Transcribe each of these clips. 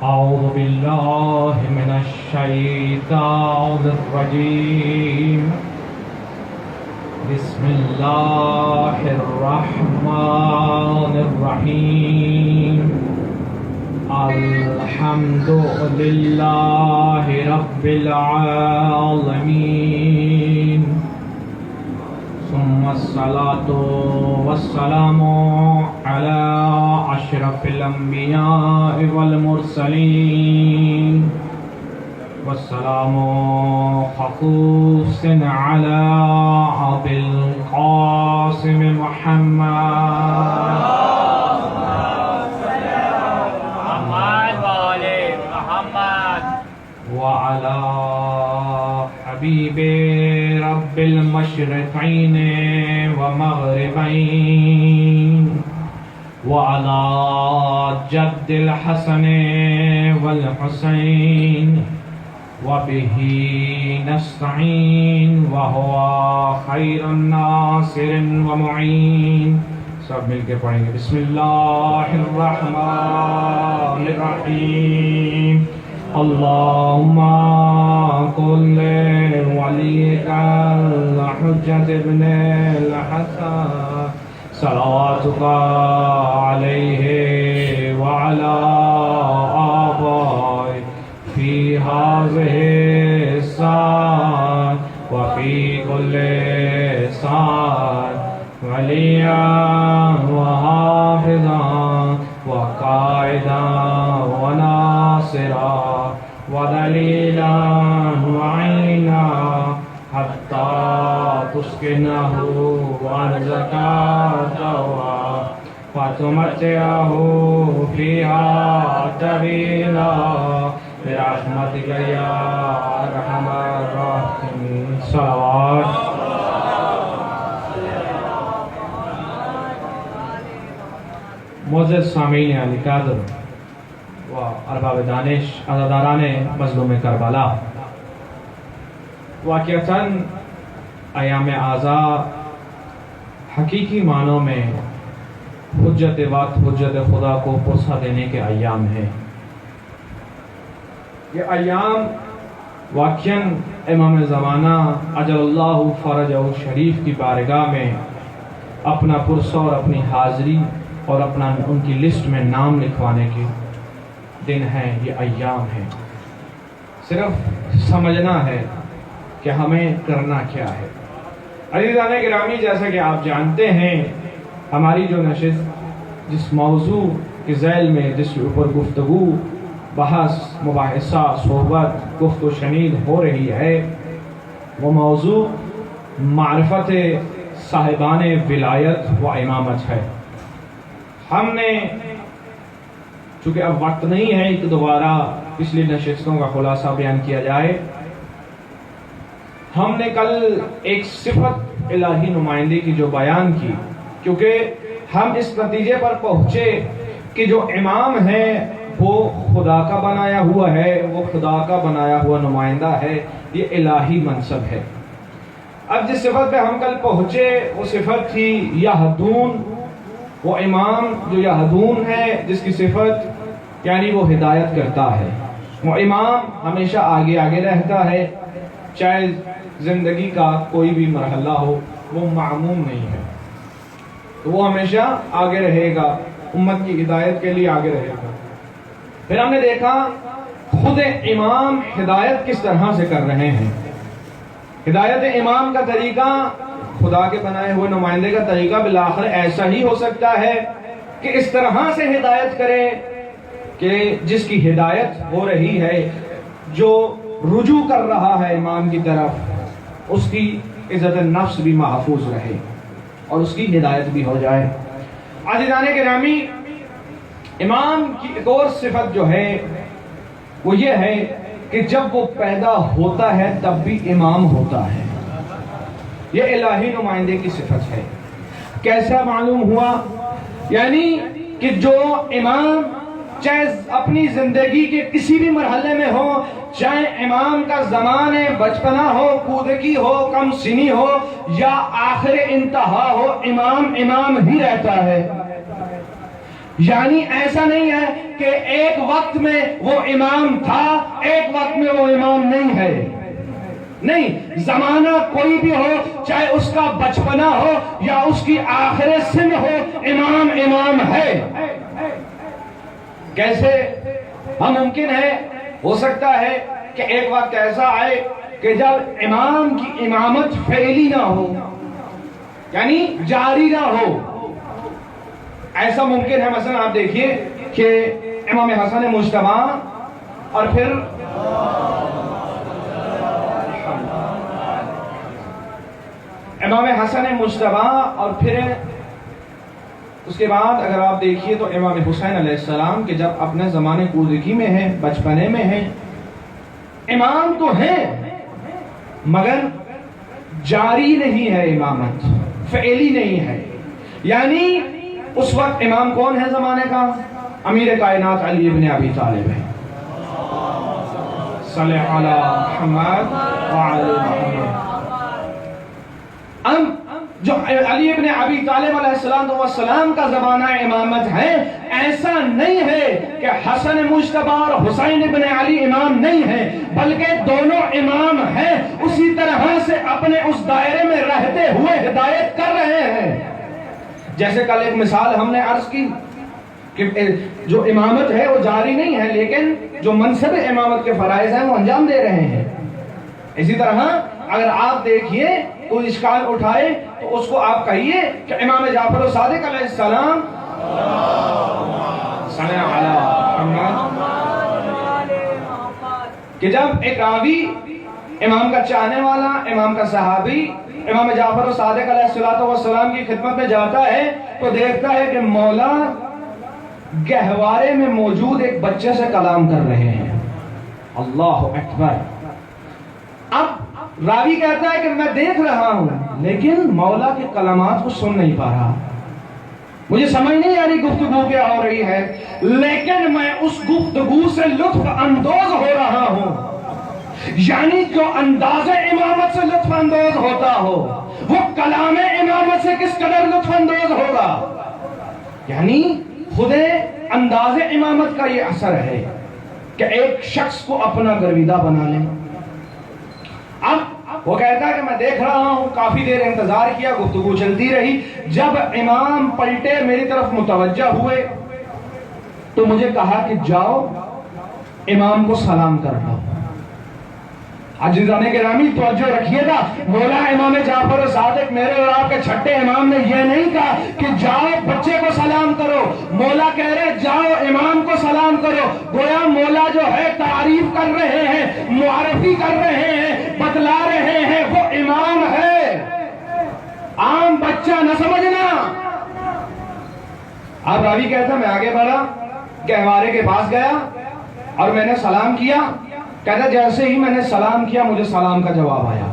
أعوذ بالله من الشيطان الرجيم. بسم الله الرحمن الرحيم. الحمد لله رب العالمين، ثم الصلاة والسلام على أشرف الأنبياء والمرسلين، والسلام خصوص على أبي القاسم محمد وعلى حبيب رب المشرقين ومغربين، وعلى جد الحسن والحسين، وبه نستعين وهو خير الناصر ومعين. سب مل کے پڑھیں گے. بسم اللہ الرحمن الرحیم. اللهم كن وليك الحجة ابن الحسن صلواتك عليه وعلى آبائه في هذه الساعة وفي كل ساعة وليا وحافظا وقائدا وناصرا ودليلا وعينا حتى تسكنه أرضك طوعا وتمتعه فيها طويلا برحمتك يا أرحم الراحمين. صلوات. معزز سامعین علی قادر و ارباب دانش، عزاداران مظلوم کربلا، واقعتاً ایام اعضاء حقیقی معنوں میں حجت وقت، حجت خدا کو پرسہ دینے کے ایام ہیں. یہ ایام واقعاً امام زمانہ اجل اللہ فرجہ شریف کی بارگاہ میں اپنا پرسہ اور اپنی حاضری اور اپنا ان کی لسٹ میں نام لکھوانے کے دن ہیں. یہ ایام ہیں. صرف سمجھنا ہے کہ ہمیں کرنا کیا ہے. عزیزان گرامی، جیسا کہ آپ جانتے ہیں، ہماری جو نشست جس موضوع کے ذیل میں جس کے اوپر گفتگو، بحث، مباحثہ، صحبت، گفت و شنید ہو رہی ہے، وہ موضوع معرفت صاحبان ولایت و امامت ہے. ہم نے چونکہ اب وقت نہیں ہے کہ دوبارہ پچھلی نشستوں کا خلاصہ بیان کیا جائے، ہم نے کل ایک صفت الہی نمائندے کی جو بیان کی، کیونکہ ہم اس نتیجے پر پہنچے کہ جو امام ہے وہ خدا کا بنایا ہوا ہے، وہ خدا کا بنایا ہوا نمائندہ ہے، یہ الہی منصب ہے. اب جس صفت پہ ہم کل پہنچے وہ صفت تھی یہدون. وہ امام جو یہدون ہے، جس کی صفت یعنی وہ ہدایت کرتا ہے. وہ امام ہمیشہ آگے آگے رہتا ہے، چاہے زندگی کا کوئی بھی مرحلہ ہو، وہ معموم نہیں ہے، تو وہ ہمیشہ آگے رہے گا، امت کی ہدایت کے لیے آگے رہے گا. پھر ہم نے دیکھا خود امام ہدایت کس طرح سے کر رہے ہیں. ہدایت امام کا طریقہ، خدا کے بنائے ہوئے نمائندے کا طریقہ بالآخر ایسا ہی ہو سکتا ہے کہ اس طرح سے ہدایت کرے کہ جس کی ہدایت ہو رہی ہے، جو رجوع کر رہا ہے امام کی طرف، اس کی عزت نفس بھی محفوظ رہے اور اس کی ہدایت بھی ہو جائے. عزیزان گرامی، امام کی ایک اور صفت جو ہے وہ یہ ہے کہ جب وہ پیدا ہوتا ہے تب بھی امام ہوتا ہے. یہ الہی نمائندے کی صفت ہے. کیسا معلوم ہوا؟ یعنی کہ جو امام چاہے اپنی زندگی کے کسی بھی مرحلے میں ہو، چاہے امام کا زمان بچپنا ہو، کودکی ہو، کم سنی ہو یا آخر انتہا ہو، امام امام ہی رہتا ہے. یعنی ایسا نہیں ہے کہ ایک وقت میں وہ امام تھا، ایک وقت میں وہ امام نہیں ہے. نہیں، زمانہ کوئی بھی ہو، چاہے اس کا بچپنا ہو یا اس کی آخر سن ہو، امام امام ہے. کیسے؟ ہم ممکن ہے، ہو سکتا ہے کہ ایک وقت ایسا آئے کہ جب امام کی امامت فعلی نہ ہو، یعنی جاری نہ ہو. ایسا ممکن ہے. مثلا آپ دیکھیے کہ امام حسن مجتبی اور پھر امام حسن مجتبی اور پھر اس کے بعد اگر آپ دیکھیے تو امام حسین علیہ السلام کہ جب اپنے زمانے کودکی میں ہیں، بچپنے میں ہیں، امام تو ہیں مگر جاری نہیں ہے، امامت فعلی نہیں ہے. یعنی اس وقت امام کون ہے زمانے کا؟ امیر کائنات علی ابن ابی طالب ہے. صلی علی محمد وعلی محمد. جو علی ابن ابی طالب علیہ السلام کا زمانہ امامت ہے، ایسا نہیں ہے کہ حسن مجتبی اور حسین ابن علی امام نہیں ہیں، بلکہ دونوں امام ہیں. اسی طرح سے اپنے اس دائرے میں رہتے ہوئے ہدایت کر رہے ہیں. جیسے کل ایک مثال ہم نے عرض کی کہ جو امامت ہے وہ جاری نہیں ہے، لیکن جو منصب امامت کے فرائض ہیں وہ انجام دے رہے ہیں. اسی طرح اگر آپ دیکھیے کوئی اشکال اٹھائے تو اس کو آپ کہیے کہ امام جعفر الصادق علیہ السلام صلی علی محمد، کہ جب ایک راوی امام کا چاہنے والا، امام کا صحابی امام جعفر الصادق علیہ السلام کی خدمت میں جاتا ہے تو دیکھتا ہے کہ مولا گہوارے میں موجود ایک بچے سے کلام کر رہے ہیں. اللہ اکبر. اب راوی کہتا ہے کہ میں دیکھ رہا ہوں لیکن مولا کے کلمات کو سن نہیں پا رہا، مجھے سمجھ نہیں آ رہی گفتگو کیا ہو رہی ہے، لیکن میں اس گفتگو سے لطف اندوز ہو رہا ہوں. یعنی جو انداز امامت سے لطف اندوز ہوتا ہو وہ کلام امامت سے کس قدر لطف اندوز ہوگا. یعنی خود انداز امامت کا یہ اثر ہے کہ ایک شخص کو اپنا گرویدہ بنا لیں. اب وہ کہتا ہے کہ میں دیکھ رہا ہوں، کافی دیر انتظار کیا، گفتگو چلتی رہی. جب امام پلٹے میری طرف متوجہ ہوئے تو مجھے کہا کہ جاؤ امام کو سلام کر دو. عزیزان گرامی توجہ رکھیے گا، مولا امام جعفر الصادق میرے اور آپ کے چھٹے امام نے یہ نہیں کہا کہ جاؤ بچے کو سلام کرو. مولا کہہ رہے جاؤ امام کو سلام کرو. گویا مولا جو ہے تعریف کر رہے ہیں، معرفی کر رہے ہیں، بتلا رہے ہیں وہ امام ہے، عام بچہ نہ سمجھنا. اب راوی کہتا میں آگے بڑھا، گہوارے کے پاس گیا اور میں نے سلام کیا. کہتا جیسے ہی میں نے سلام کیا مجھے سلام کا جواب آیا.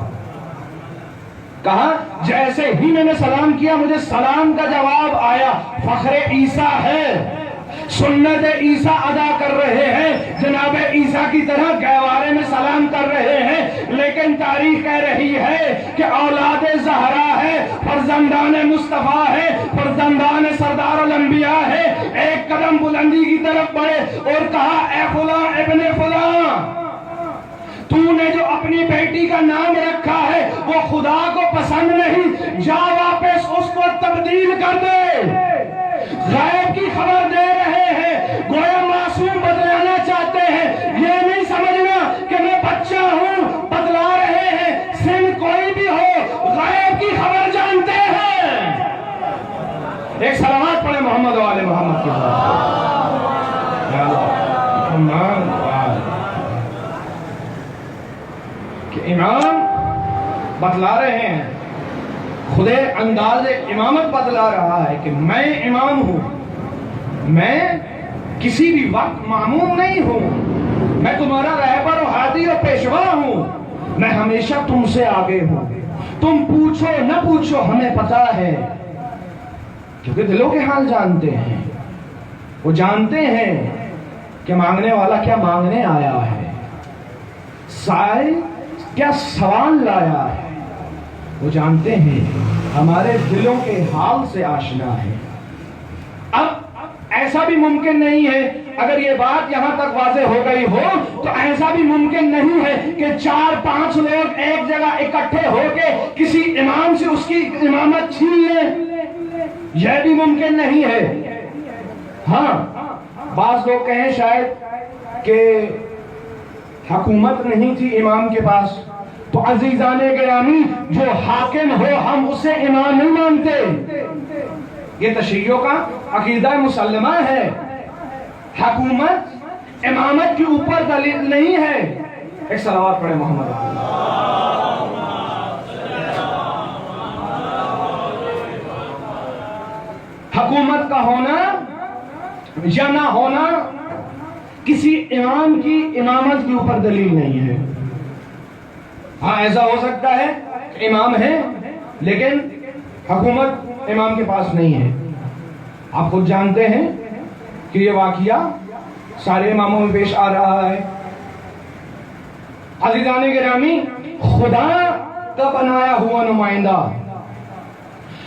کہا جیسے ہی میں نے سلام کیا مجھے سلام کا جواب آیا. فخر عیسیٰ ہے، سنت عیسیٰ ادا کر رہے ہیں، جناب عیسیٰ کی طرح گہوارے میں سلام کر رہے ہیں، لیکن تاریخ کہہ رہی ہے کہ اولاد زہرا ہے، فرزندان مصطفیٰ ہے، فرزندان سردار الانبیاء ہے. ایک قدم بلندی کی طرف بڑھے اور کہا اے فلاں ابن فلاں، تو نے جو اپنی بیٹی کا نام رکھا ہے وہ خدا کو پسند نہیں، جا واپس اس کو تبدیل کر دے. غیب کی خبر دے رہے ہیں، گویا معصوم بدلانا چاہتے ہیں. یہ نہیں سمجھنا کہ میں بچہ ہوں، بدلا رہے ہیں. سن کوئی بھی ہو غیب کی خبر جانتے ہیں. ایک سلامات پڑھے محمد و آل محمد کی کہ امام بتلا رہے ہیں، خود انداز امامت بتلا رہا ہے کہ میں امام ہوں، میں کسی بھی وقت معموم نہیں ہوں، میں تمہارا رہبر و ہادی اور پیشوا ہوں، میں ہمیشہ تم سے آگے ہوں. تم پوچھو نہ پوچھو ہمیں پتا ہے، کیونکہ دلوں کے حال جانتے ہیں. وہ جانتے ہیں کہ مانگنے والا کیا مانگنے آیا ہے، سائل کیا سوال لایا ہے. وہ جانتے ہیں، ہمارے دلوں کے حال سے آشنا ہے. اب ایسا بھی ممکن نہیں ہے، اگر یہ بات یہاں تک واضح ہو گئی ہو تو ایسا بھی ممکن نہیں ہے کہ 4-5 لوگ ایک جگہ اکٹھے ہو کے کسی امام سے اس کی امامت چھین لیں، یہ بھی ممکن نہیں ہے۔ ہاں بعض لوگ کہیں شاید کہ حکومت نہیں تھی امام کے پاس، تو عزیزان گرامی جو حاکم ہو ہم اسے امام نہیں مانتے، یہ تشیعوں کا عقیدہ مسلمہ ہے۔ حکومت امامت کے اوپر دلیل نہیں ہے۔ ایک صلوات پڑھے محمد۔ حکومت کا ہونا یا نہ ہونا کسی امام کی امامت کے اوپر دلیل نہیں ہے۔ ہاں ایسا ہو سکتا ہے کہ امام ہے لیکن حکومت امام کے پاس نہیں ہے۔ آپ خود جانتے ہیں کہ یہ واقعہ سارے اماموں میں پیش آ رہا ہے۔ عزیزان گرامی، خدا کا بنایا ہوا نمائندہ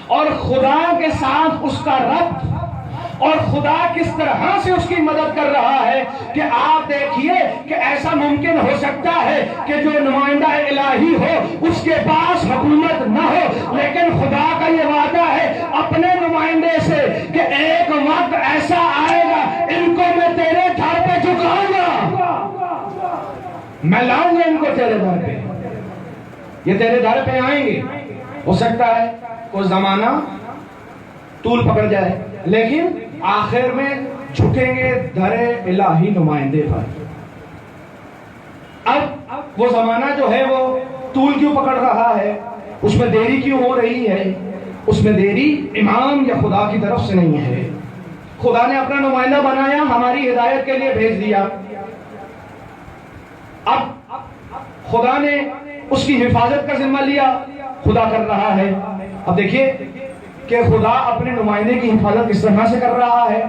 اور خدا کے ساتھ اس کا ربط اور خدا کس طرح سے اس کی مدد کر رہا ہے کہ آپ دیکھیے کہ ایسا ممکن ہو سکتا ہے کہ جو نمائندہ الہی ہو اس کے پاس حکومت نہ ہو، لیکن خدا کا یہ وعدہ ہے اپنے نمائندے سے کہ ایک وقت ایسا آئے گا ان کو میں تیرے گھر پہ جھکاؤں گا، میں لاؤں گا ان کو تیرے گھر پہ، یہ تیرے گھر پہ آئیں گے۔ ہو سکتا ہے کوئی زمانہ طول پکڑ جائے لیکن آخر میں جھکیں گے در الہی نمائندے پر۔ اب وہ زمانہ جو ہے وہ طول کیوں پکڑ رہا ہے، اس میں دیری کیوں ہو رہی ہے؟ اس میں دیری امام یا خدا کی طرف سے نہیں ہے۔ خدا نے اپنا نمائندہ بنایا، ہماری ہدایت کے لیے بھیج دیا، اب خدا نے اس کی حفاظت کا ذمہ لیا، خدا کر رہا ہے۔ اب دیکھیے کہ خدا اپنے نمائندے کی حفاظت کس طرح سے کر رہا ہے۔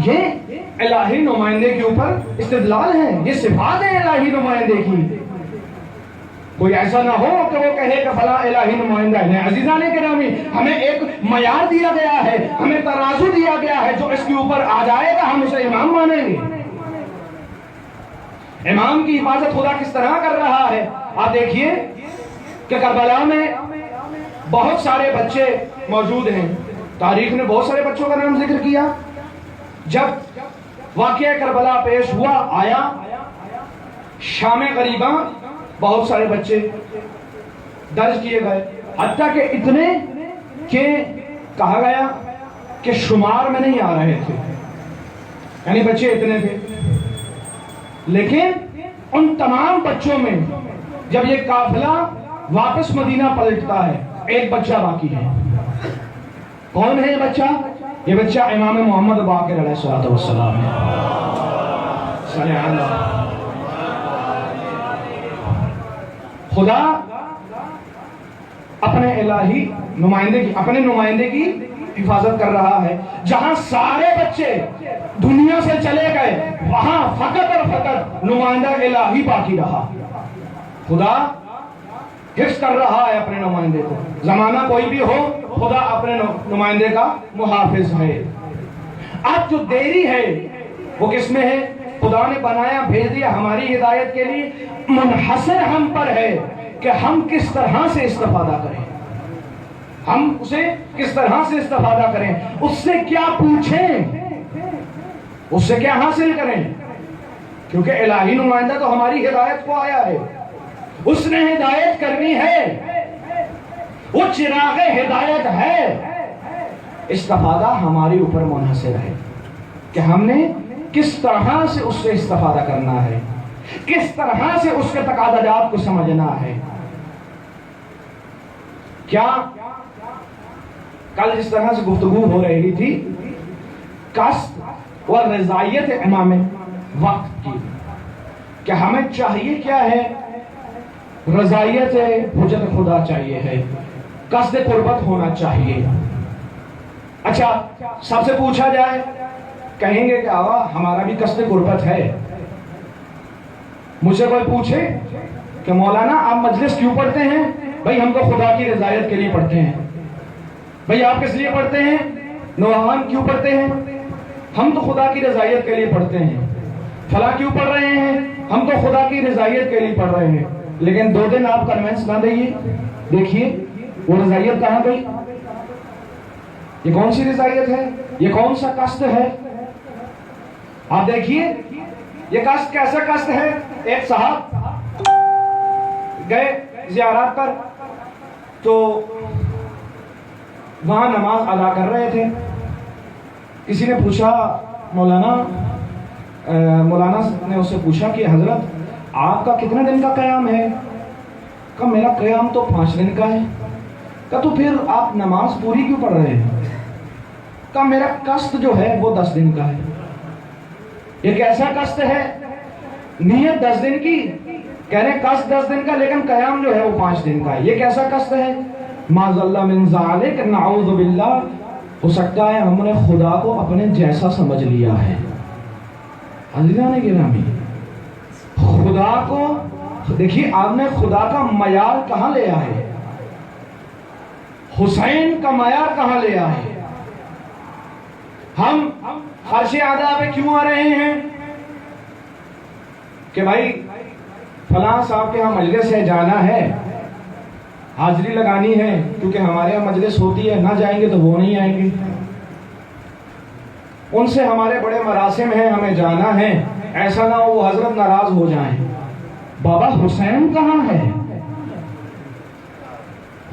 یہ الہی نمائندے کے اوپر استدلال ہے، یہ صفات ہے الہی نمائندے کی۔ کوئی ایسا نہ ہو کہ وہ کہے کہ فلاں الہی نمائندہ ہے۔ عزیزان گرامی، ہمیں ایک معیار دیا گیا ہے، ہمیں ترازو دیا گیا ہے، جو اس کے اوپر آ جائے گا ہم اسے امام مانیں گے۔ امام کی حفاظت خدا کس طرح کر رہا ہے؟ آپ دیکھیے کہ کربلا میں بہت سارے بچے موجود ہیں، تاریخ نے بہت سارے بچوں کا نام ذکر کیا۔ جب واقعہ کربلا پیش ہوا، آیا شام غریباں، بہت سارے بچے درج کیے گئے، حتیٰ کہ اتنے کہ کہا گیا کہ شمار میں نہیں آ رہے تھے، یعنی بچے اتنے تھے۔ لیکن ان تمام بچوں میں جب یہ قافلہ واپس مدینہ پلٹتا ہے، ایک بچہ باقی ہے۔ کون ہے یہ بچہ؟ یہ بچہ امام محمد باقر علیہ السلام ہے۔ صلی اللہ۔ خدا اپنے الہی نمائندے کی حفاظت کر رہا ہے۔ جہاں سارے بچے دنیا سے چلے گئے وہاں فقط اور فقط نمائندہ الہی باقی رہا۔ خدا حفظ کر رہا ہے اپنے نمائندے کو، زمانہ کوئی بھی ہو خدا اپنے نمائندے کا محافظ ہے۔ اب جو دیری ہے وہ کس میں ہے؟ خدا نے بنایا، بھیج دیا ہماری ہدایت کے لیے، منحصر ہم پر ہے کہ ہم کس طرح سے استفادہ کریں، ہم اسے کس طرح سے استفادہ کریں، اس سے کیا پوچھیں، اس سے کیا حاصل کریں، کیونکہ الہی نمائندہ تو ہماری ہدایت کو آیا ہے، اس نے ہدایت کرنی ہے، وہ چراغ ہدایت ہے۔ استفادہ ہمارے اوپر منحصر ہے کہ ہم نے کس طرح سے اس سے استفادہ کرنا ہے، کس طرح سے اس کے تقاضات کو سمجھنا ہے۔ کیا کل جس طرح سے گفتگو ہو رہی تھی قصد و رضائیت امام وقت کی، کہ ہمیں چاہیے کیا ہے؟ رضائیت حجت خدا چاہیے ہے، قصد قربت ہونا چاہیے۔ اچھا سب سے پوچھا جائے، کہیں گے کہ آوا ہمارا بھی قصد قربت ہے۔ مجھے کوئی پوچھے کہ مولانا آپ مجلس کیوں پڑھتے ہیں؟ بھائی ہم تو خدا کی رضایت کے لیے پڑھتے ہیں۔ بھائی آپ کس لیے پڑھتے ہیں؟ نوحان کیوں پڑھتے ہیں؟ ہم تو خدا کی رضائیت کے لیے پڑھتے ہیں. فلاں کیوں پڑھ رہے ہیں؟ ہم تو خدا کی رضائیت کے لیے پڑھ رہے ہیں. لیکن 2 دن آپ کنوینس نہ دئیے، دیکھیے وہ رضائیت کہاں گئی؟ یہ کون سی رضائیت ہے؟ یہ کون سا قصد ہے؟ آپ دیکھیے یہ قصد کیسا قصد ہے. ایک صاحب گئے زیارات پر، تو وہاں نماز ادا کر رہے تھے. کسی نے پوچھا مولانا نے اس سے پوچھا کہ حضرت آپ کا کتنے دن کا قیام ہے؟ کہا میرا قیام تو 5 دن کا ہے. کہا تو پھر آپ نماز پوری کیوں پڑھ رہے ہیں؟ کہا میرا قصد جو ہے وہ 10 دن کا ہے. یہ کیسا قصد ہے؟ نیت 10 دن کی، کہہ رہے قصد 10 دن کا لیکن قیام جو ہے وہ 5 دن کا ہے. یہ کیسا قصد ہے؟ معاذ اللہ من ذالک، نعوذ باللہ. ہو سکتا ہے ہم نے خدا کو اپنے جیسا سمجھ لیا ہے. عزیزان گرامی، خدا کو دیکھیے آپ نے خدا کا معیار کہاں لیا ہے؟ حسین کا معیار کہاں لیا ہے؟ ہم فرش اعلیٰ پہ کیوں آ رہے ہیں کہ بھائی فلاں صاحب کے ہاں مجلس ہے، جانا ہے، حاضری لگانی ہے، کیونکہ ہمارے یہاں مجلس ہوتی ہے، نہ جائیں گے تو وہ نہیں آئیں گے. ان سے ہمارے بڑے مراسم ہیں، ہمیں جانا ہے، ایسا نہ ہو وہ حضرت ناراض ہو جائیں. بابا حسین کہاں ہے؟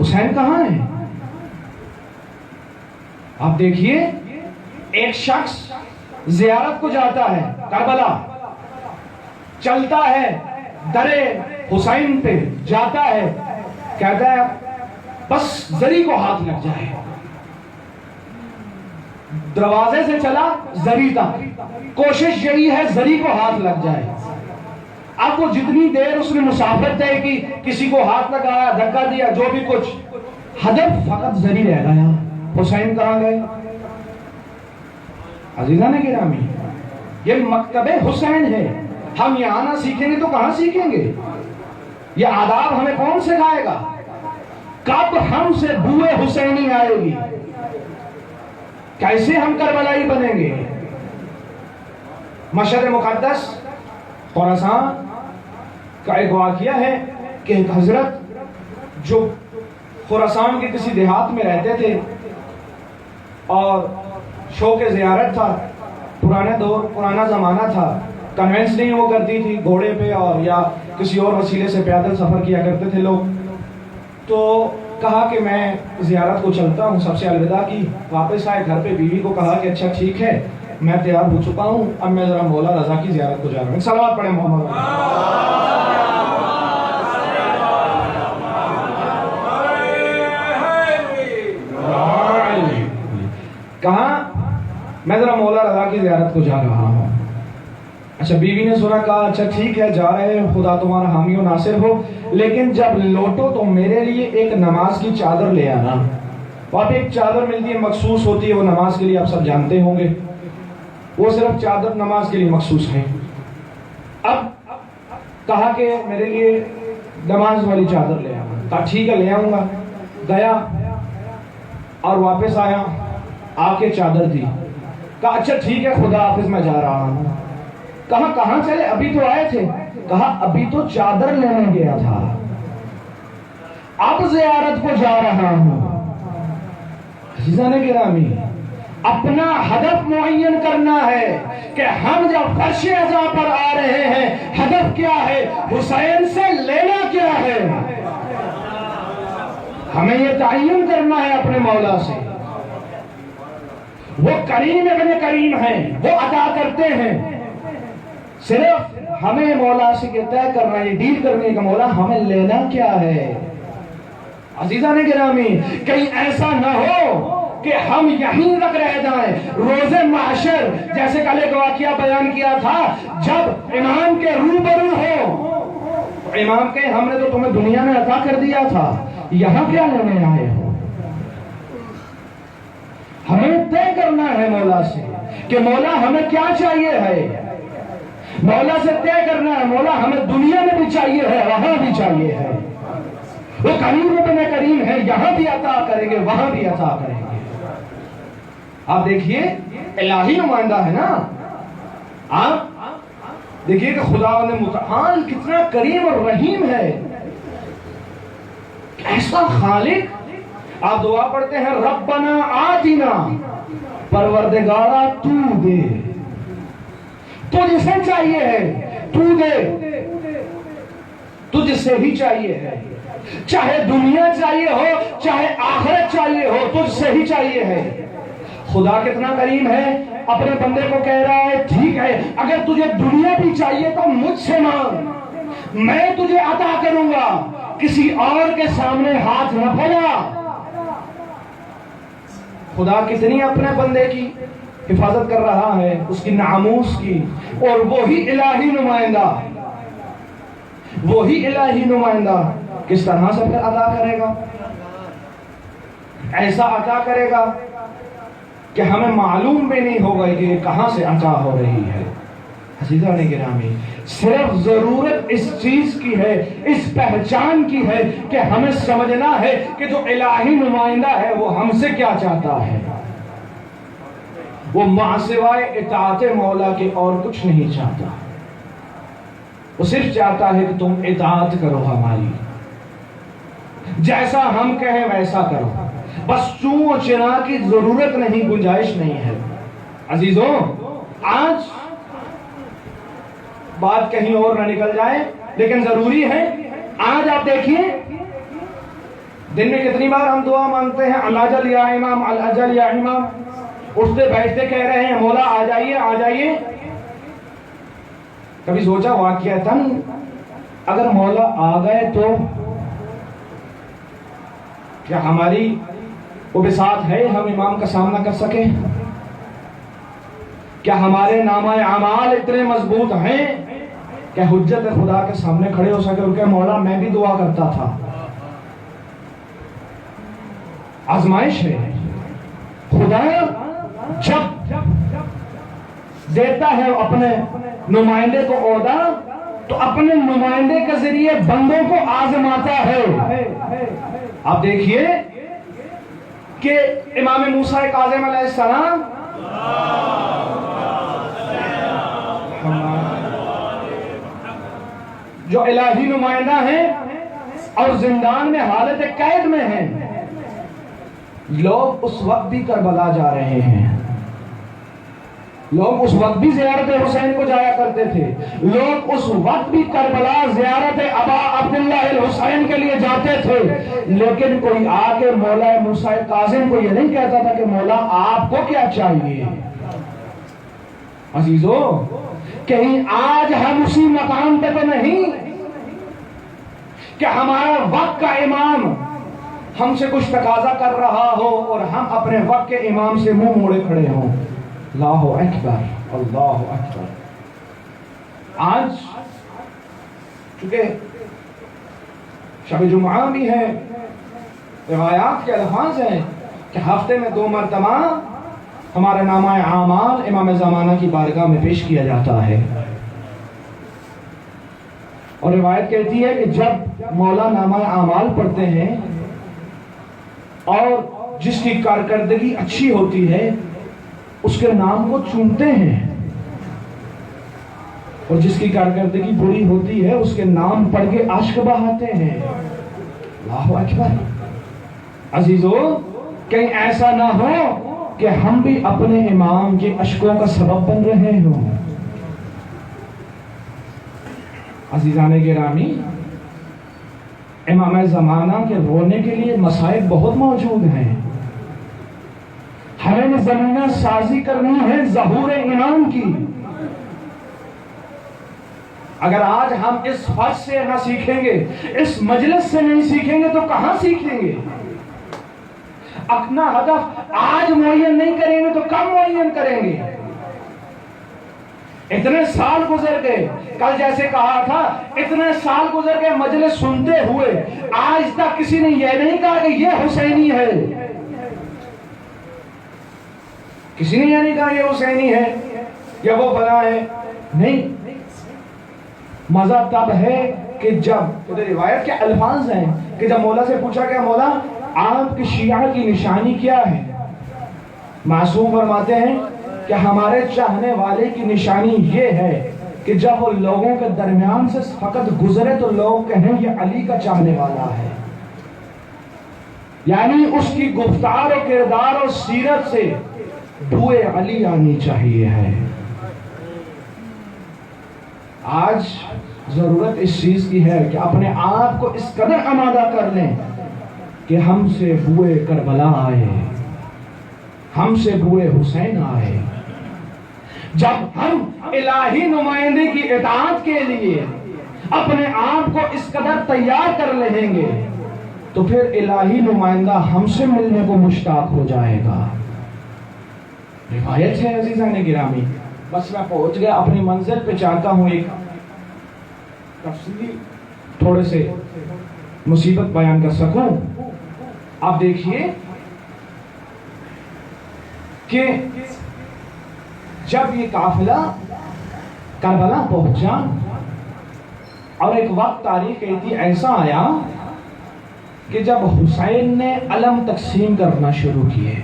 حسین کہاں ہے؟ آپ دیکھیے ایک شخص زیارت کو جاتا ہے، کربلا چلتا ہے، درے حسین پہ جاتا ہے، کہتا ہے بس زری کو ہاتھ لگ جائے. دروازے سے چلا زری تک، کوشش یہی ہے زری کو ہاتھ لگ جائے. اب وہ جتنی دیر اس نے مسافت طے کی، کسی کو ہاتھ لگایا، دھکا دیا، جو بھی کچھ، ہدف فقط زری رہ گیا. حسین کہاں گئے؟ عزیزان گرامی، یہ مکتب حسین ہے. ہم یہاں نہ سیکھیں گے تو کہاں سیکھیں گے؟ یہ آداب ہمیں کون سکھائے گا؟ کب ہم سے بوئے حسینی آئے گی؟ کیسے ہم کربلائی بنیں گے؟ مشہد مقدس خراسان کا ایک واقعہ ہے کہ ایک حضرت جو خراسان کے کسی دیہات میں رہتے تھے اور شوق زیارت تھا، پرانا زمانہ تھا، کنوینس نہیں وہ کرتی تھی، گھوڑے پہ اور یا کسی اور وسیلے سے پیدل سفر کیا کرتے تھے لوگ. تو کہا کہ میں زیارت کو چلتا ہوں، سب سے الوداع کی، واپس آئے گھر پہ بیوی کو کہا کہ اچھا ٹھیک ہے میں تیار ہو چکا ہوں، اب میں ذرا مولا رضا کی زیارت کو جا رہا ہوں. صلوات پڑھیں محمد. کہاں میں ذرا مولا رضا کی زیارت کو جا رہا ہوں. اچھا بیوی نے سنا، کہا اچھا ٹھیک ہے جا رہے ہیں، خدا تمہارا حامی و ناصر ہو، لیکن جب لوٹو تو میرے لیے ایک نماز کی چادر لے آنا. وہاں پہ ایک چادر ملتی ہے، مخصوص ہوتی ہے، وہ نماز کے لیے آپ سب جانتے ہوں گے، وہ صرف چادر نماز کے لیے مخصوص ہے. اب کہا کہ میرے لیے نماز والی چادر لے آنا. کہا ٹھیک ہے لے آؤں گا. گیا اور واپس آیا، آ کے چادر دی. کہا اچھا ٹھیک ہے خدا حافظ میں جا رہا ہوں. کہا کہاں چلے؟ ابھی تو آئے تھے. کہا ابھی تو چادر لینے گیا تھا، اب زیارت کو جا رہا ہوں. عزیزان گرامی، اپنا ہدف معین کرنا ہے کہ ہم جب فرش اعلیٰ پر آ رہے ہیں، ہدف کیا ہے؟ حسین سے لینا کیا ہے؟ ہمیں یہ تعین کرنا ہے اپنے مولا سے. وہ کریم ابن کریم ہیں، وہ عطا کرتے ہیں. صرف ہمیں مولا سے یہ طے کرنا ہے، ڈیل کرنے کا مولا ہمیں لینا کیا ہے. عزیزان گرامی، کہیں ایسا نہ ہو کہ ہم یہیں تک رہ جائیں. روز محشر جیسے کل ایک واقعہ بیان کیا تھا، جب امام کے روبرو ہو، امام کے ہم نے تو تمہیں دنیا میں عطا کر دیا تھا، یہاں کیا لینے آئے ہو؟ ہمیں طے کرنا ہے مولا سے کہ مولا ہمیں کیا چاہیے ہے. مولا سے طے کرنا ہے مولا ہمیں دنیا میں بھی چاہیے ہے، وہاں بھی چاہیے ہے. وہ کریم ابن کریم ہے، یہاں بھی عطا کریں گے، وہاں بھی عطا کریں گے. آپ دیکھیے الہی نمائندہ ہے نا. آپ دیکھیے کہ خداوند متعال کتنا کریم اور رحیم ہے، ایسا خالق. آپ دعا پڑھتے ہیں ربنا آتنا، پروردگارا تو دے، تجھ سے چاہیے ہے تو دے، تجھ سے ہی چاہیے ہے، چاہے دنیا چاہیے ہو چاہے آخرت چاہیے ہو، تجھ سے ہی چاہیے ہے. خدا کتنا کریم ہے، اپنے بندے کو کہہ رہا ہے ٹھیک ہے اگر تجھے دنیا بھی چاہیے تو مجھ سے مانگ، میں تجھے عطا کروں گا، کسی اور کے سامنے ہاتھ نہ پھیلا. خدا کتنی اپنے بندے کی حفاظت کر رہا ہے، اس کی ناموس کی. اور وہی الہی نمائندہ، وہی الہی نمائندہ کس طرح سے پھر عطا کرے گا؟ ایسا عطا کرے گا کہ ہمیں معلوم بھی نہیں ہوگا کہ یہ کہاں سے عطا ہو رہی ہے. عزیزان گرامی، صرف ضرورت اس چیز کی ہے، اس پہچان کی ہے کہ ہمیں سمجھنا ہے کہ جو الہی نمائندہ ہے وہ ہم سے کیا چاہتا ہے. وہ مع سوائے اطاعت مولا کے اور کچھ نہیں چاہتا. وہ صرف چاہتا ہے کہ تم اطاعت کرو ہماری، جیسا ہم کہیں ویسا کرو، بس چون چنا کی ضرورت نہیں، گنجائش نہیں ہے. عزیزوں، آج بات کہیں اور نہ نکل جائے لیکن ضروری ہے. آج آپ دیکھیے دن میں کتنی بار ہم دعا مانگتے ہیں العجل یا امام، العجل یا امام. اٹھتے بیٹھتے کہہ رہے ہیں مولا آ جائیے آ جائیے. کبھی سوچا واقعتاً اگر مولا آ گئے تو کیا ہماری وہ بساط ہے ہم امام کا سامنا کر سکیں؟ کیا ہمارے نامہ اعمال اتنے مضبوط ہیں کہ حجت خدا کے سامنے کھڑے ہو سکے اور کہ مولا میں بھی دعا کرتا تھا؟ آزمائش ہے. خدا جب دیتا ہے اپنے نمائندے کو عہدہ تو اپنے نمائندے کے ذریعے بندوں کو آزماتا ہے. آپ دیکھیے کہ امام موسیٰ کاظم علیہ السلام جو الہی نمائندہ ہیں اور زندان میں حالت قید میں ہیں، لوگ اس وقت بھی کربلا جا رہے ہیں، لوگ اس وقت بھی زیارت حسین کو جایا کرتے تھے، لوگ اس وقت بھی کربلا زیارت ابا عبداللہ الحسین کے لیے جاتے تھے. لیکن کوئی آ کے مولا موسیٰ کاظم کو یہ نہیں کہتا تھا کہ مولا آپ کو کیا چاہیے. عزیزو، کہیں آج ہم اسی مقام پہ تو نہیں کہ ہمارا وقت کا امام ہم سے کچھ تقاضا کر رہا ہو اور ہم اپنے وقت کے امام سے منہ موڑے کھڑے ہوں. اللہ اکبر، اللہ اکبر. آج چونکہ شب جمعہ بھی ہے، روایات کے الفاظ ہیں کہ ہفتے میں 2 مرتبہ ہمارا نامہ اعمال امام زمانہ کی بارگاہ میں پیش کیا جاتا ہے. اور روایت کہتی ہے کہ جب مولا نامہ اعمال پڑھتے ہیں اور جس کی کارکردگی اچھی ہوتی ہے اس کے نام کو چومتے ہیں، اور جس کی کارکردگی بری ہوتی ہے اس کے نام پڑھ کے اشک بہاتے ہیں. اللہ اکبر. عزیزو، کہیں ایسا نہ ہو کہ ہم بھی اپنے امام کے اشکوں کا سبب بن رہے ہوں. عزیزان گرامی، امام زمانہ کے رونے کے لیے مسائل بہت موجود ہیں. ہمیں زمینہ سازی کرنی ہے ظہور امام کی. اگر آج ہم اس فرض سے نہ سیکھیں گے، اس مجلس سے نہیں سیکھیں گے تو کہاں سیکھیں گے؟ اپنا ہدف آج معین نہیں کریں گے تو کب معین کریں گے؟ اتنے سال گزر گئے، کل جیسے کہا تھا اتنے سال گزر گئے مجلس سنتے ہوئے، آج تک کسی نے یہ نہیں کہا کہ یہ حسینی ہے. کسی نے یہ نہیں کہا یہ حسینی ہے یا وہ فلاں ہے. نہیں، مزہ تب ہے کہ جب روایت کے الفاظ ہیں کہ جب مولا سے پوچھا گیا مولا آپ کی شیعہ کی نشانی کیا ہے، معصوم فرماتے ہیں کہ ہمارے چاہنے والے کی نشانی یہ ہے کہ جب وہ لوگوں کے درمیان سے فقط گزرے تو لوگ کہیں یہ علی کا چاہنے والا ہے، یعنی اس کی گفتار و کردار اور سیرت سے بوئے علی آنی چاہیے ہے۔ آج ضرورت اس چیز کی ہے کہ اپنے آپ کو اس قدر آمادہ کر لیں کہ ہم سے بوئے کربلا آئے، ہم سے بوئے حسین آئے۔ جب ہم الہی نمائندے کی اطاعت کے لیے اپنے آپ کو اس قدر تیار کر لیں گے تو پھر الہی نمائندہ ہم سے ملنے کو مشتاق ہو جائے گا۔ روایت ہے عزیزان گرامی، بس میں پہنچ گیا اپنی منزل پہ، چاہتا ہوں ایک تفصیلی تھوڑے سے مصیبت بیان کر سکوں۔ آپ دیکھیے کہ جب یہ قافلہ کربلا پہنچا اور ایک وقت تاریخ کہتی ایسا آیا کہ جب حسین نے علم تقسیم کرنا شروع کیے،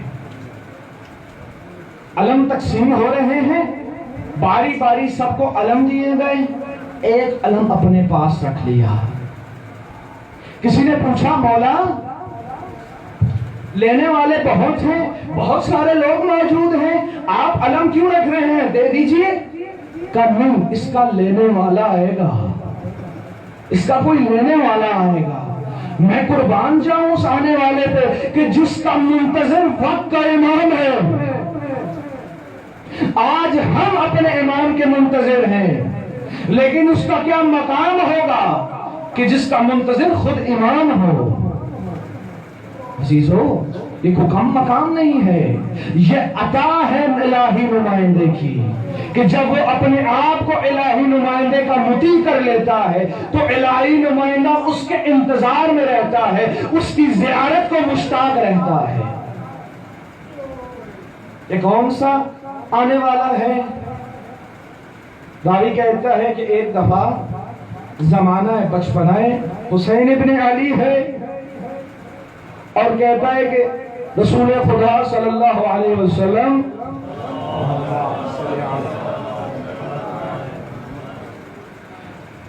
علم تقسیم ہو رہے ہیں، باری باری سب کو علم دیے گئے، ایک علم اپنے پاس رکھ لیا۔ کسی نے پوچھا مولا لینے والے بہت ہیں، بہت سارے لوگ موجود ہیں، آپ علم کیوں رکھ رہے ہیں؟ دے دیجئے۔ کہ نہیں، اس کا لینے والا آئے گا، اس کا کوئی لینے والا آئے گا۔ میں قربان جاؤں اس آنے والے پہ کہ جس کا منتظر وقت کا امام ہے۔ آج ہم اپنے امام کے منتظر ہیں، لیکن اس کا کیا مقام ہوگا کہ جس کا منتظر خود امام ہو۔ عزیزو، یہ کوئی کم مقام نہیں ہے، یہ عطا ہے الہی نمائندے کی کہ جب وہ اپنے آپ کو الہی نمائندے کا مطیع کر لیتا ہے تو الہی نمائندہ اس کے انتظار میں رہتا ہے، اس کی زیارت کو مشتاق رہتا ہے۔ یہ کون سا آنے والا ہے؟ راوی کہتا ہے کہ ایک دفعہ زمانہ بچپنا حسین ابن علی ہے، اور کہتا ہے کہ رسول خدا صلی اللہ علیہ وسلم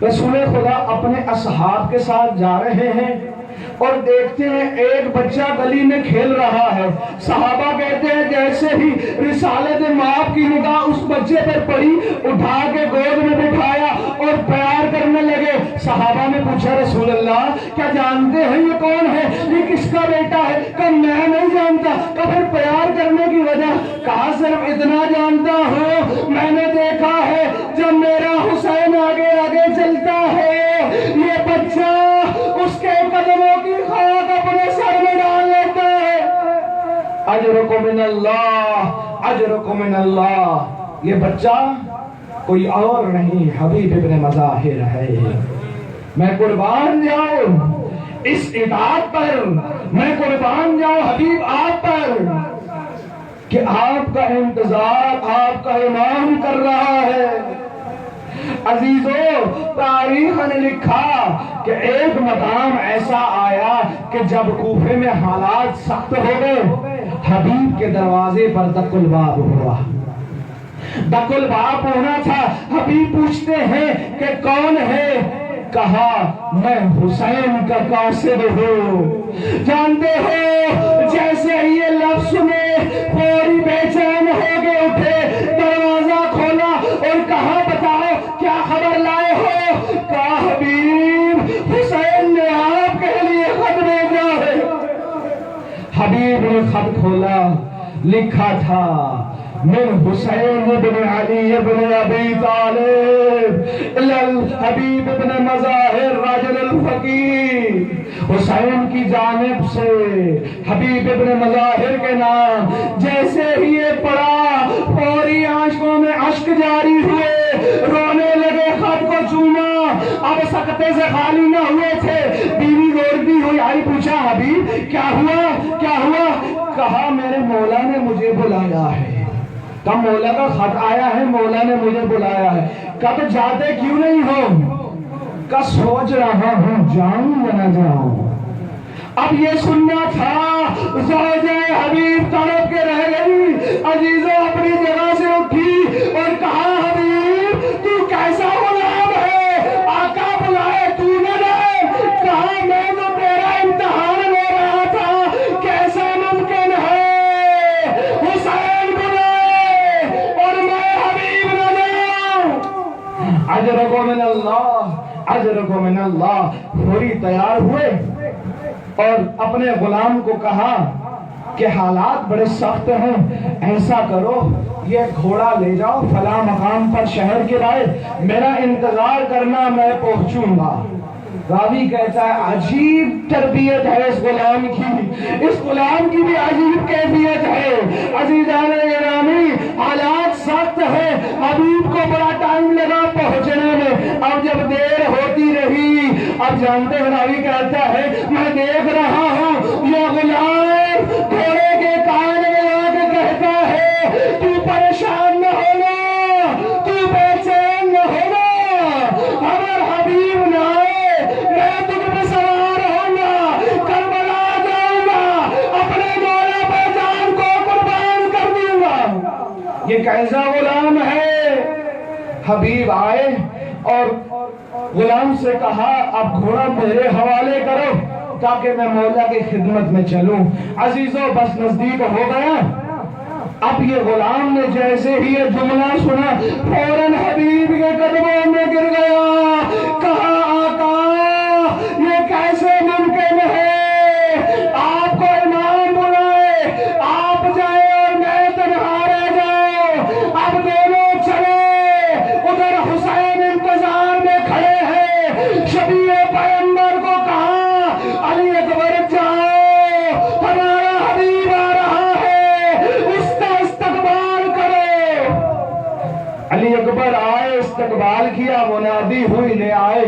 رسول خدا اپنے اصحاب کے ساتھ جا رہے ہیں اور دیکھتے ہیں ایک بچہ گلی میں کھیل رہا ہے۔ صحابہ کہتے ہیں جیسے ہی رسالت مآب کی نگاہ اس بچے پر پڑی، اٹھا کے گود میں بٹھایا اور پیار کرنے لگے۔ صحابہ نے پوچھا رسول اللہ کیا جانتے ہیں یہ کون ہے، یہ کس کا بیٹا ہے؟ کہ میں نہیں جانتا۔ کہ پھر پیار کرنے کی وجہ؟ کہا صرف اتنا جانتا ہوں، میں نے دیکھا ہے جب میرا حسین آگے آگے چلتا ہے یہ بچہ اس کے قدموں کی خاک اپنے سر میں ڈال لیتا ہے۔ اجرکم من اللہ، اجرکم من اللہ۔ یہ بچہ کوئی اور نہیں، حبیب ابن مظاہر ہے۔ میں قربان جاؤں اس اطاعت پر، میں قربان جاؤں حبیب آپ پر کہ آپ کا انتظار آپ کا امام کر رہا ہے۔ عزیزو، تاریخ نے لکھا کہ ایک مقام ایسا آیا کہ جب کوفے میں حالات سخت ہو گئے، حبیب کے دروازے پر دق الباب ہوا۔ دق الباب ہونا تھا۔ حبیب پوچھتے ہیں کہ کون ہے؟ کہا میں حسین کا قاصد ہوں۔ جانتے ہو جیسے یہ لفظ سنے فوری بے چین ہو گئے، اٹھے، دروازہ کھولا اور کہا بتاؤ کیا خبر لائے ہو؟ کہا حبیب حسین نے آپ کے لیے خط بھیجا ہے۔ حبیب نے خط کھولا، لکھا تھا من حسین ابن علی ابن ابی طالب الحبیب ابن مظاہر رجل الفقیر۔ حسین کی جانب سے حبیب ابن مظاہر کے نام۔ جیسے ہی یہ پڑھا فوری آنکھوں میں اشک جاری ہوئے، رونے لگے، خط کو چوما۔ اب سکتے سے خالی نہ ہوئے تھے، بیوی دوڑتی ہوئی آئی، پوچھا حبیب کیا ہوا کیا ہوا؟ کہا میرے مولا نے مجھے بلایا ہے۔ کہ مولا کا خط آیا ہے، مولا نے مجھے بلایا ہے۔ کہ تو جاتے کیوں نہیں ہو؟ کہ سوچ رہا ہوں جاؤں یا نہ جاؤں۔ اب یہ سننا تھا، زوجہ حبیب تڑپ کے رہ گئی۔ عزیزوں اپنی جگہ سے اٹھی اور کہا حبیب تو کیسا غلام ہے، آقا بلائے تو نہ جائے۔ کہا میں تو تیرا امتحان لے رہا تھا، کیسا ممکن ہے حسین بلائے اور میں حبیب نہ جاؤں۔ اجرکم من اللہ، اجرکم من اللہ۔ فوری تیار ہوئے اور اپنے غلام کو کہا کہ حالات بڑے سخت ہیں، ایسا کرو یہ گھوڑا لے جاؤ فلاں مقام پر شہر کے رائے، میرا انتظار کرنا میں پہنچوں گا۔ راوی کہتا ہے عجیب تربیت ہے اس غلام کی، اس غلام کی بھی عجیب کیفیت ہے۔ عزیزان گرامی حالات سخت ہے، حبیب کو بڑا ٹائم لگا پہنچنے میں، اب جب دیر ہوتی رہی، اب جانتے ہیں راوی کہتا ہے میں دیکھ رہا ہوں یہ غلام گھوڑے کے کان میں آ کے کہتا ہے تو پریشان نہ ہونا، تو بے چین نہ ہونا، اگر حبیب نہ آئے میں تجھ پہ سوار ہوں گا، کربلا جاؤں گا، اپنے مولا پہ جان کو قربان کر دوں گا۔ یہ کیسا غلام ہے؟ حبیب آئے اور غلام سے کہا اب گھوڑا میرے حوالے کرو تاکہ میں مولا کی خدمت میں چلوں۔ عزیزوں بس نزدیک ہو گیا، اب یہ غلام نے جیسے ہی یہ جملہ سنا فوراً حبیب کے قدموں میں گر گیا، کہا آقا یہ کیسے ممکن ہے، آپ کو امام بلائے آپ جائے اور میں تنہا رہ جاؤں۔ اب دونوں چلے، ادھر حسین انتظار میں کھڑے ہیں، شبیہ پیغمبر کو کہا علی اکبر جاؤ ہمارا حبیب آ رہا ہے، اس کا استقبال کرو۔ علی اکبر آئے، استقبال کیا، منادی ہوئی لے آئے۔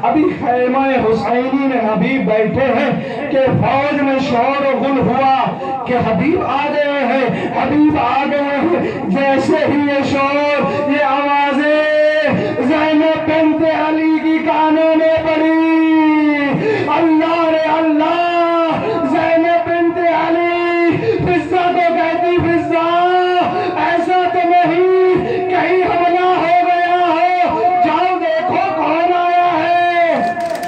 ابھی خیمہ حسینی میں حبیب بیٹھے ہیں کہ فوج میں شور و غل ہوا کہ حبیب آ گئے ہیں، حبیب آ گئے ہیں۔ جیسے ہی یہ شور، یہ آوازیں زینب بنت علی کی کانوں میں پڑی، اللہ رے اللہ، زینب بنت علی فضہ کو کہتی فضہ ایسا تو نہیں کہیں حملہ ہو گیا ہو، جاؤ دیکھو کون آیا ہے۔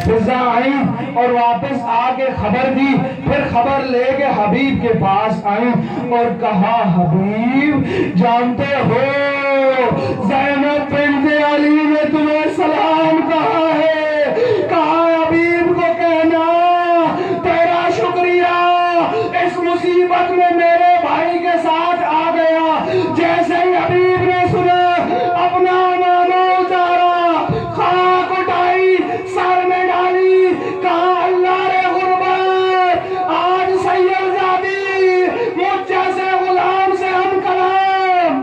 فضہ آئی اور واپس آ کے خبر دی، پھر خبر لے کے حبیب کے پاس آئیں اور کہا حبیب جانتے ہو زینب بنت علی نے تمہیں سلام کہا ہے، کہا حبیب کو کہنا تیرا شکریہ اس مصیبت میں میرے بھائی کے ساتھ آ گیا۔ جیسے ہی حبیب نے سنا اپنا امامہ اتارا، خاک اٹھائی، سر میں ڈالی، کہا اللہ رے غربت، آج سید زادی مجھ جیسے غلام سے ہم کلام۔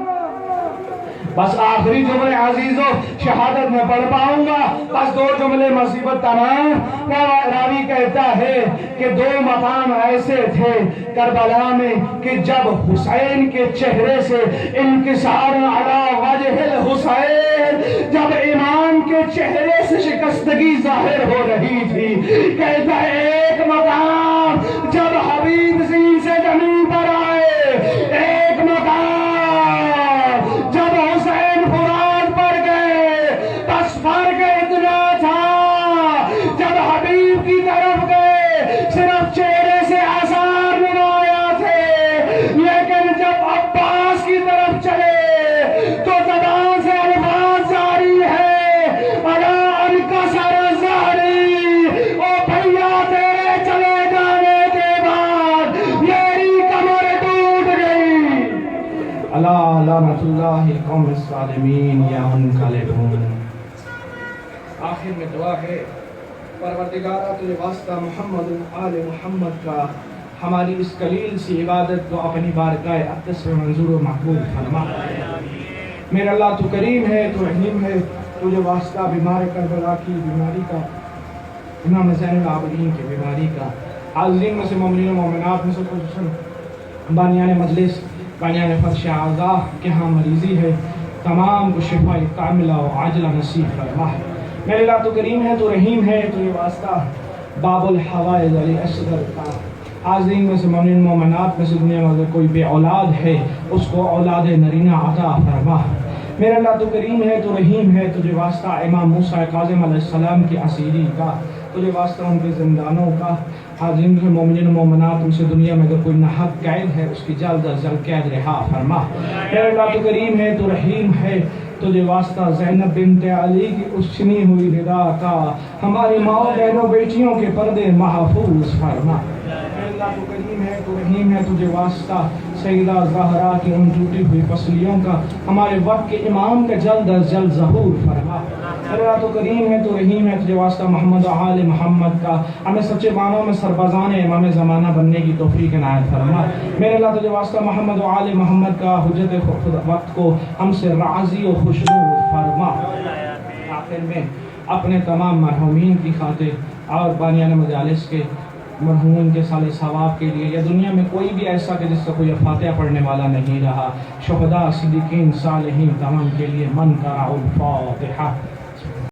بس آخری جملے عزیزوں شہادت میں پڑھ پاؤں گا، بس دو جملے مصیبت تمام۔ راوی کہتا ہے کہ دو مقام ایسے تھے کربلا میں کہ جب حسین کے چہرے سے انکسار علی وجہ الحسین، جب امام کے چہرے سے شکستگی ظاہر ہو رہی تھی، کہتا ہے ایک مقام جب حبیب زین سے زمین پر آئے، ایک مقام جب حسین فرات پر گئے، بس فرق اتنا تھا جب حبیب کی طرف گئے صرف چہرے سے آثار نمایاں تھے، لیکن جب عباس کی طرف چلے تو زبان سے الفاظ جاری ہے، الا انکسر ظہری، او بھیا تیرے چلے جانے کے بعد میری کمر ٹوٹ گئی۔ اللہ لعنت اللہ قوم الظالمین یا منقلبون۔ آخر میں دعا ہے پروردگارہ تجھے واسطہ محمد آل محمد کا ہماری اس قلیل سی عبادت کو اپنی بارگاہ اقدس میں منظور و مقبول فرما۔ میرا اللہ تو کریم ہے، تو رحیم ہے، تجھے واسطہ بیمار کربلا کی بیماری کا، امام زین العابدین کی بیماری کا، حاضرین میں سے مومنین و مومنات میں سے خصوصاً بانیان مجلس، بانیان فرش اعضاء کے ہاں مریضی ہے، تمام کو شفاء کاملہ و عاجلہ نصیب فرما۔ میرے اللہ تو کریم ہے، تو رحیم ہے، تو یہ واسطہ باب الحوائج علی اصغر کا عظیم میں سے مومن مومنات میں سے دنیا میں اگر کوئی بے اولاد ہے اس کو اولاد نرینہ عطا فرما۔ میرے اللہ تو کریم ہے، تو رحیم ہے، تجھے واسطہ امام موسیٰ کاظم علیہ السلام کی اسیری کا، تجھے واسطہ ان کے زندانوں کا، عظیم کے مومنین و مومنات ان سے دنیا میں اگر کوئی ناحق قید ہے اس کی جلد از جلد قید رہا فرما۔ میرے اللہ تو کریم ہے، تو رحیم ہے، تجھے واسطہ زینب بنت علی کی اس چھنی ہوئی رضا کا ہماری ماں بہنوں بیٹیوں کے پردے محفوظ فرما۔ میرے اللہ تو کریم ہے، تو رحیم ہے، تجھے واسطہ سیدہ زہرا کی ان ٹوٹی ہوئی پسلیوں کا ہمارے وقت کے امام کا جلد از جلد ظہور فرما۔ میرے اللہ تو کریم ہے، تو رحیم ہے، تجھے واسطہ محمد و آل محمد کا ہمیں سچے معنوں میں سربازان امام زمانہ بننے کی توفیق عنایت فرما۔ میرے اللہ تجھے واسطہ محمد و آل محمد کا حجت وقت کو ہم سے راضی و خوشنود فرما۔ آخر میں اپنے تمام مرحومین کی خاطر اور بانیان مجالس کے مرحومین کے سال ثواب کے لیے، یا دنیا میں کوئی بھی ایسا کہ جس سے کوئی فاتحہ پڑھنے والا نہیں رہا، شہداء صدیقین صالحین تمام کے لیے من کرا الفاتحہ۔